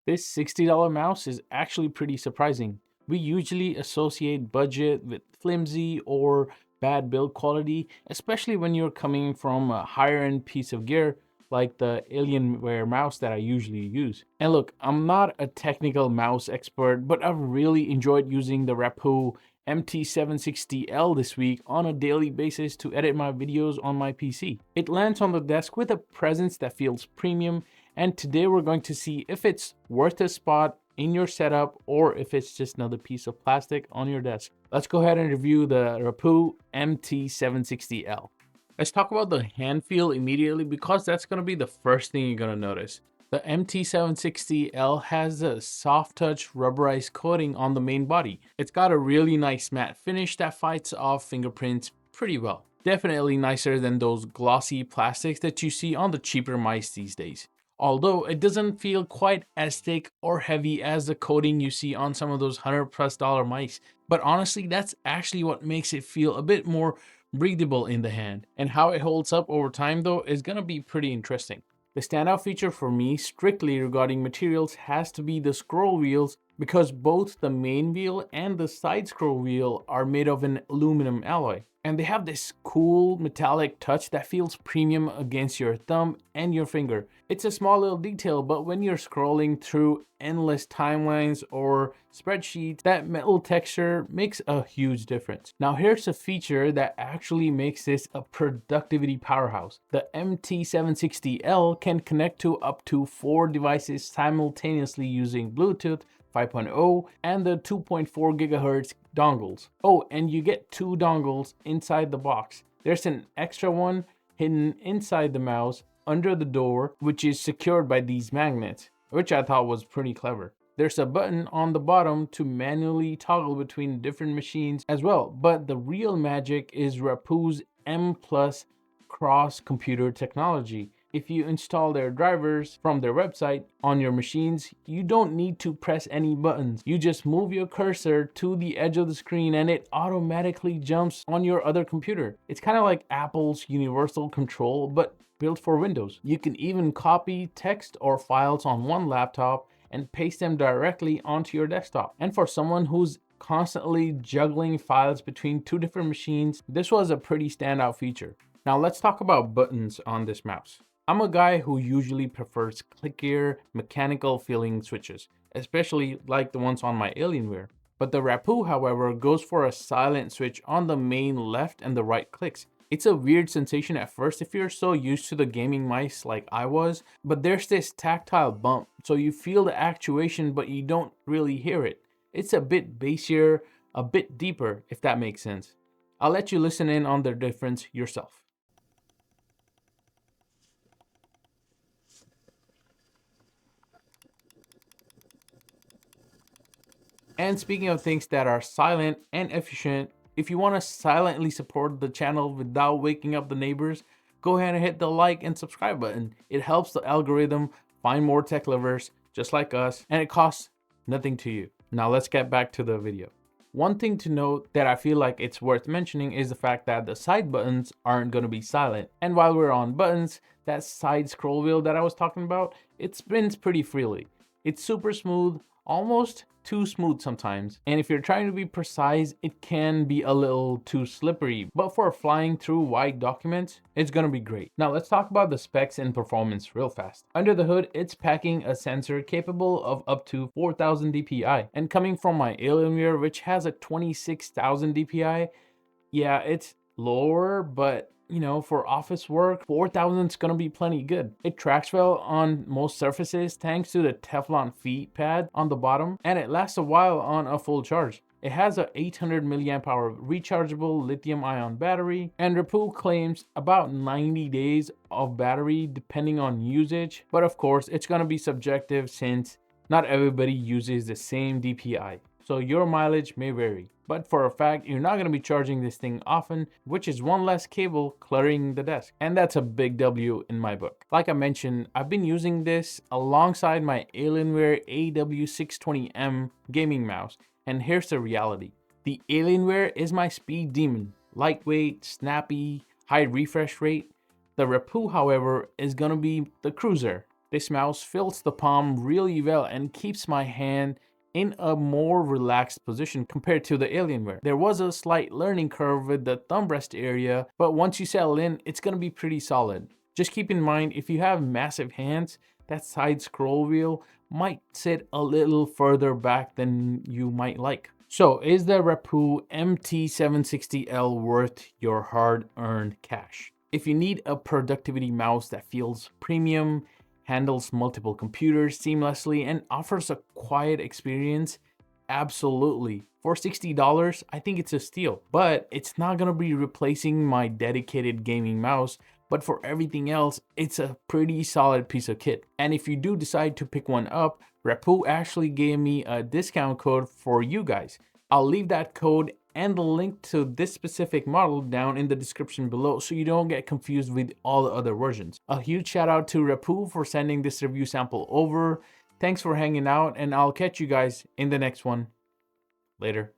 This $60 mouse is actually pretty surprising. We usually associate budget with flimsy or bad build quality, especially when you're coming from a higher end piece of gear like the Alienware mouse that I usually use. And look, I'm not a technical mouse expert, but I've really enjoyed using the Rapoo MT760L this week on a daily basis to edit my videos on my PC. It lands on the desk with a presence that feels premium, and today we're going to see if it's worth a spot in your setup or if it's just another piece of plastic on your desk. Let's go ahead and review the Rapoo MT760L. Let's talk about the hand feel immediately because that's going to be the first thing you're going to notice. The MT760L has a soft touch rubberized coating on the main body. It's got a really nice matte finish that fights off fingerprints pretty well. Definitely nicer than those glossy plastics that you see on the cheaper mice these days. Although it doesn't feel quite as thick or heavy as the coating you see on some of those $100+ mice. But honestly, that's actually what makes it feel a bit more breathable in the hand. And how it holds up over time though is gonna be pretty interesting. The standout feature for me, strictly regarding materials, has to be the scroll wheels because both the main wheel and the side scroll wheel are made of an aluminum alloy. And they have this cool metallic touch that feels premium against your thumb and your finger. It's a small little detail, but when you're scrolling through endless timelines or spreadsheets, that metal texture makes a huge difference. Now here's a feature that actually makes this a productivity powerhouse. The MT760L can connect to up to 4 devices simultaneously using Bluetooth 5.0 and the 2.4 gigahertz dongles. Oh, and you get 2 dongles inside the box. There's an extra one hidden inside the mouse under the door, which is secured by these magnets, which I thought was pretty clever. There's a button on the bottom to manually toggle between different machines as well, but the real magic is Rapoo's M Plus cross computer technology. If you install their drivers from their website on your machines, you don't need to press any buttons. You just move your cursor to the edge of the screen and it automatically jumps on your other computer. It's kind of like Apple's Universal Control, but built for Windows. You can even copy text or files on one laptop and paste them directly onto your desktop. And for someone who's constantly juggling files between 2 different machines, this was a pretty standout feature. Now let's talk about buttons on this mouse. I'm a guy who usually prefers clickier, mechanical feeling switches, especially like the ones on my Alienware. But the Rapoo, however, goes for a silent switch on the main left and the right clicks. It's a weird sensation at first if you're so used to the gaming mice like I was, but there's this tactile bump, so you feel the actuation but you don't really hear it. It's a bit bassier, a bit deeper, if that makes sense. I'll let you listen in on the difference yourself. And speaking of things that are silent and efficient, if you want to silently support the channel without waking up the neighbors, go ahead and hit the like and subscribe button. It helps the algorithm find more tech lovers just like us, and it costs nothing to you. Now let's get back to the video. One thing to note that I feel like it's worth mentioning is the fact that the side buttons aren't going to be silent. And while we're on buttons, that side scroll wheel that I was talking about, it spins pretty freely. It's super smooth, almost too smooth sometimes. And if you're trying to be precise, it can be a little too slippery. But for flying through wide documents, it's gonna be great. Now let's talk about the specs and performance real fast. Under the hood, it's packing a sensor capable of up to 4000 dpi. And coming from my Alienware, which has a 26,000 dpi, yeah, it's lower, but you know, for office work, 4000 is gonna be plenty good. It tracks well on most surfaces thanks to the Teflon feet pad on the bottom, and it lasts a while on a full charge. It has a 800 milliamp hour rechargeable lithium ion battery, and Rapoo claims about 90 days of battery depending on usage, but of course it's gonna be subjective since not everybody uses the same DPI. So your mileage may vary. But for a fact, you're not going to be charging this thing often, which is one less cable cluttering the desk. And that's a big W in my book. Like I mentioned, I've been using this alongside my Alienware AW620M gaming mouse. And here's the reality. The Alienware is my speed demon. Lightweight, snappy, high refresh rate. The Rapoo, however, is going to be the cruiser. This mouse fills the palm really well and keeps my hand in a more relaxed position compared to the Alienware. There was a slight learning curve with the thumb rest area, but once you settle in, it's gonna be pretty solid. Just keep in mind, if you have massive hands, that side scroll wheel might sit a little further back than you might like. So is the Rapoo MT760L worth your hard-earned cash? If you need a productivity mouse that feels premium, handles multiple computers seamlessly, and offers a quiet experience, absolutely. For $60, I think it's a steal, but it's not gonna be replacing my dedicated gaming mouse. But for everything else, it's a pretty solid piece of kit. And if you do decide to pick one up, Rapoo actually gave me a discount code for you guys. I'll leave that code and the link to this specific model down in the description below so you don't get confused with all the other versions. A huge shout out to Rapoo for sending this review sample over. Thanks for hanging out, and I'll catch you guys in the next one. Later.